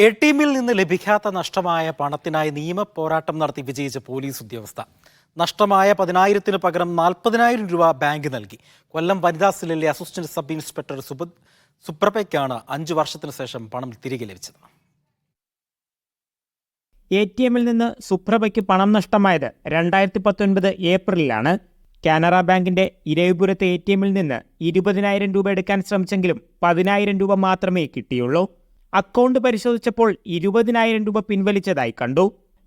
എടിഎമ്മിൽ നിന്ന് ലഭിക്കാത്ത നഷ്ടമായ പണത്തിനായി നിയമ പോരാട്ടം നടത്തി വിജയിച്ച പോലീസ് ഉദ്യോഗസ്ഥ. നഷ്ടമായ 10,000-ന് പകരം 40,000 രൂപ ബാങ്ക് നൽകി. കൊല്ലം വനിതാ സെല്ലിലെ അസിസ്റ്റന്റ് സബ് ഇൻസ്പെക്ടർ സുപ്രഭയ്ക്കാണ് 5 വർഷത്തിന് ശേഷം പണം തിരികെ ലഭിച്ചത്. എടിഎമ്മിൽ നിന്ന് സുപ്രഭയ്ക്ക് പണം നഷ്ടമായത് 2019 ഏപ്രിലിലാണ്. കാനറ ബാങ്കിന്റെ ഇരവിപുരത്തെ എടിഎമ്മിൽ നിന്ന് 20,000 രൂപ എടുക്കാൻ ശ്രമിച്ചെങ്കിലും 10,000 രൂപ മാത്രമേ കിട്ടിയുള്ളൂ. അക്കൗണ്ട് പരിശോധിച്ചപ്പോൾ 20,000 രൂപ പിൻവലിച്ചതായി കണ്ടു.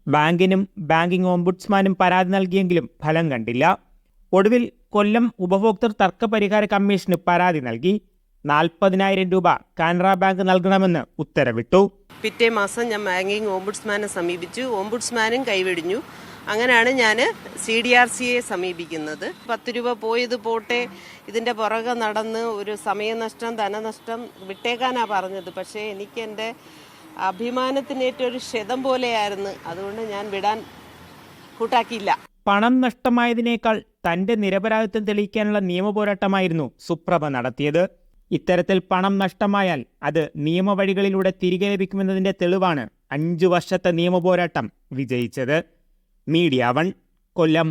ബാങ്കിനും ബാങ്കിംഗ് ഓംബുഡ്സ്മാനും പരാതി നൽകിയെങ്കിലും ഫലം കണ്ടില്ല. ഒടുവിൽ കൊല്ലം ഉപഭോക്തൃ തർക്ക പരിഹാര കമ്മീഷന് പരാതി നൽകി. 40,000 രൂപ കാനറ ബാങ്ക് നൽകണമെന്ന് ഉത്തരവിട്ടു. പിറ്റേ മാസം ഞാൻ ബാങ്കിംഗ് ഓംബുഡ്സ്മാനെ സമീപിച്ചു. ഓംബുഡ്സ്മാനും കൈവെടിഞ്ഞു. അങ്ങനെയാണ് ഞാൻ CDRCയെ സമീപിക്കുന്നത്. 10 രൂപ പോയത് പോട്ടെ, ഇതിൻ്റെ പുറകെ നടന്ന് ഒരു സമയനഷ്ടം ധനനഷ്ടം വിട്ടേക്കാനാണ് പറഞ്ഞത്. പക്ഷേ എനിക്ക് എൻ്റെ അഭിമാനത്തിനേറ്റൊരു ക്ഷതം പോലെയായിരുന്നു. അതുകൊണ്ട് ഞാൻ വിടാൻ കൂട്ടാക്കിയില്ല. പണം നഷ്ടമായതിനേക്കാൾ തന്റെ നിരപരാധിത്വം തെളിയിക്കാനുള്ള നിയമപോരാട്ടമായിരുന്നു സുപ്രഭ നടത്തിയത്. ഇത്തരത്തിൽ പണം നഷ്ടമായാൽ അത് നിയമവഴികളിലൂടെ തിരികെ ലഭിക്കുമെന്നതിന്റെ തെളിവാണ് 5 വർഷത്തെ നിയമപോരാട്ടം വിജയിച്ചത്. മീഡിയ 1 കൊല്ലം.